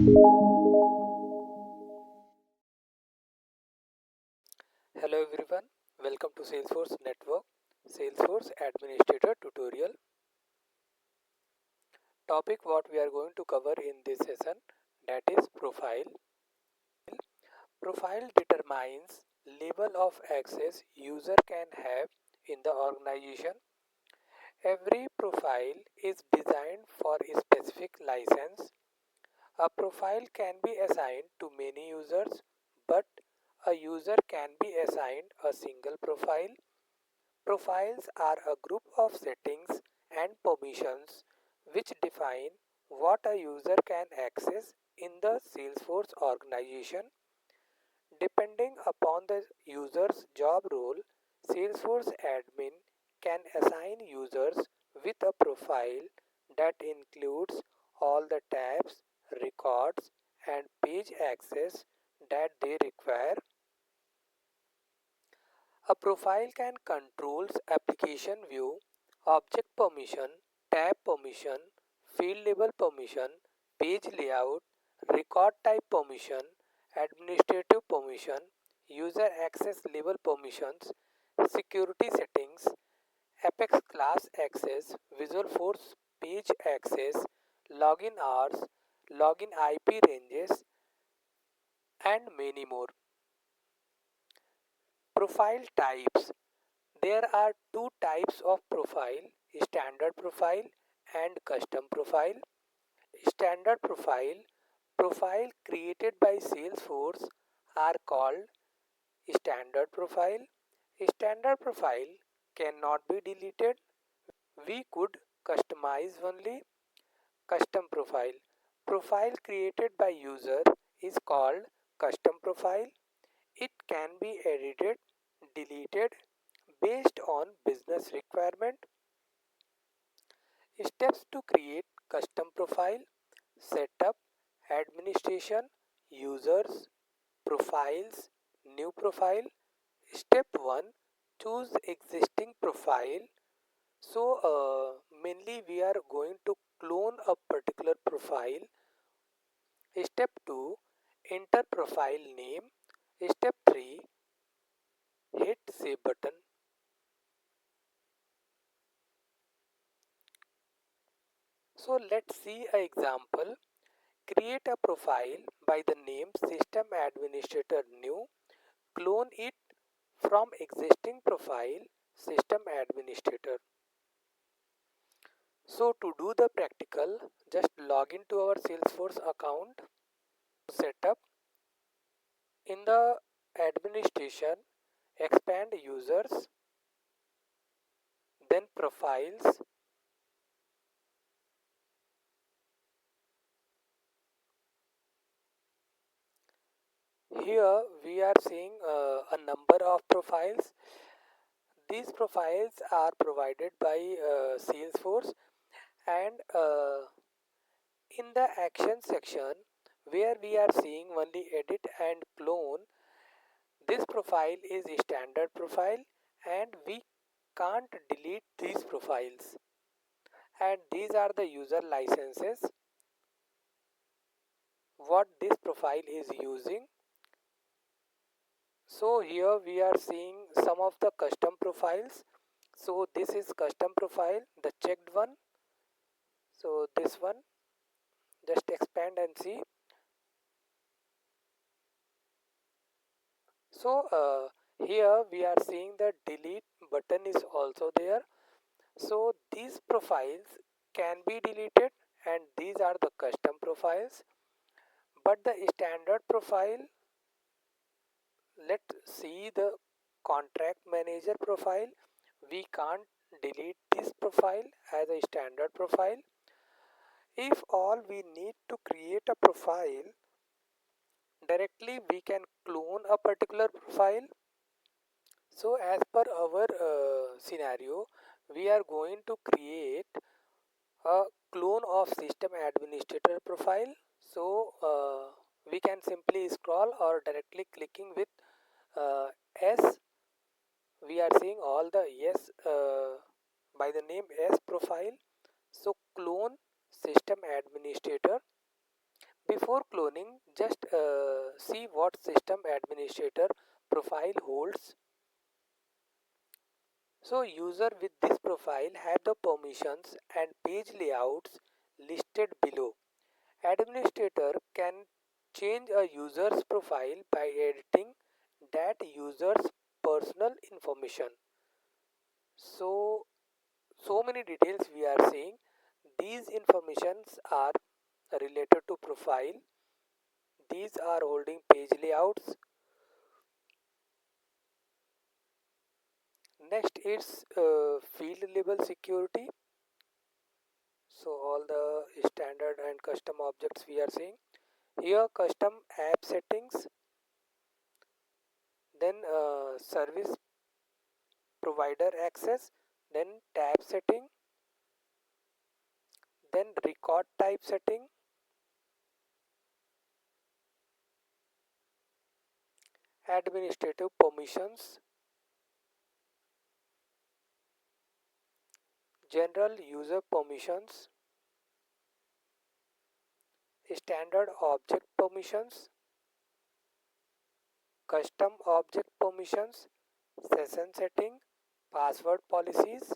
Hello everyone, welcome to Salesforce Network Salesforce Administrator tutorial. Topic what we are going to cover in this session, that is profile. Profile determines level of access user can have in the organization. Every profile is designed for a specific license. A profile can be assigned to many users, but a user can be assigned a single profile. Profiles are a group of settings and permissions which define what a user can access in the Salesforce organization. Depending upon the user's job role, Salesforce admin can assign users with a profile that includes all the tabs, records, and page access that they require. A profile can controls application view, object permission, tab permission, field label permission, page layout, record type permission, administrative permission, user access level permissions, security settings, Apex class access, Visual Force page access, login hours, login IP ranges, and many more. Profile types. There are two types of profile, standard profile and custom profile. Standard profile, profile created by Salesforce are called standard profile. Standard profile cannot be deleted. We could customize only. Custom profile. Profile created by user is called custom profile. It can be edited, deleted based on business requirement. Steps to create custom profile: setup, administration, users, profiles, new profile. Step 1, choose existing profile. Mainly we are going to clone a particular profile. Step 2, enter profile name. Step 3, hit save button. So let's see an example. Create a profile by the name System Administrator New. Clone it from existing profile System Administrator. So to do the practical, just log into our Salesforce account. Setup. In the administration, expand users, then profiles. Here we are seeing a number of profiles. These profiles are provided by Salesforce, and in the action section where we are seeing only edit and clone, this profile is a standard profile and we can't delete these profiles, and these are the user licenses what this profile is using. So here we are seeing some of the custom profiles. So this is custom profile, the checked one. So this one, just expand and see. Here we are seeing the delete button is also there. So these profiles can be deleted, and these are the custom profiles. But the standard profile, let's see the contract manager profile. We can't delete this profile as a standard profile. If all we need to create a profile, directly we can clone a particular profile. So as per our scenario, we are going to create a clone of system administrator profile. So we can simply scroll or directly clicking with S. We are seeing all the yes by the name S profile. So clone system administrator. Before cloning, just see what system administrator profile holds. So user with this profile have the permissions and page layouts listed below. Administrator can change a user's profile by editing that user's personal information. So, so many details we are seeing. These informations are related to profile. These are holding page layouts. Next is field label security. So all the standard and custom objects we are seeing. Here custom app settings, then service provider access, then tab setting, then record type setting, administrative permissions, general user permissions, standard object permissions, custom object permissions, session setting, password policies,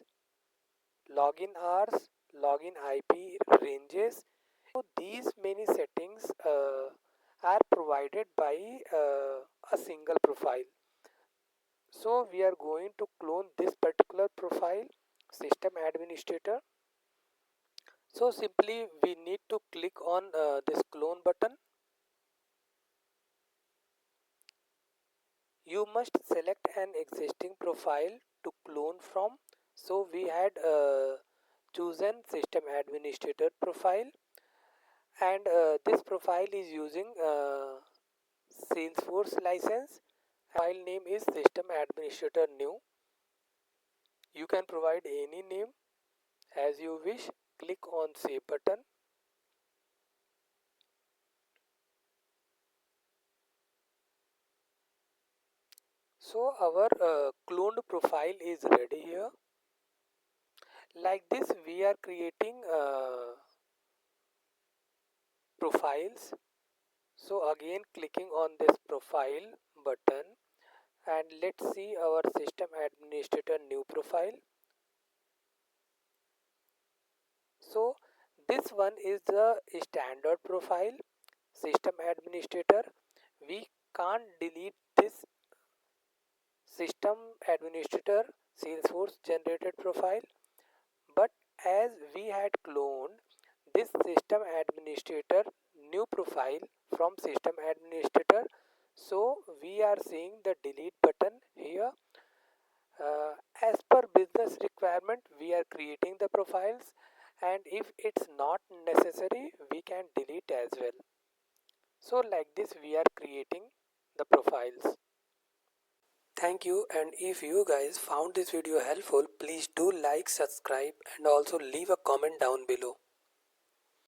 login hours, login IP ranges. So these many settings are provided by a single profile. So we are going to clone this particular profile, system administrator. So simply we need to click on this clone button. You must select an existing profile to clone from. So we had chosen system administrator profile, and this profile is using Salesforce license. File name is system administrator new. You can provide any name as you wish. Click on save button. So our cloned profile is ready here. Like this we are creating profiles. So again clicking on this profile button, and let's see our system administrator new profile. So this one is the standard profile, system administrator. We can't delete this system administrator Salesforce generated profile, but as we had cloned this system administrator new profile from system administrator, so we are seeing the delete button here. As per business requirement we are creating the profiles, and if it's not necessary we can delete as well. So like this we are creating the profiles. Thank you, and if you guys found this video helpful, please do like, subscribe and also leave a comment down below.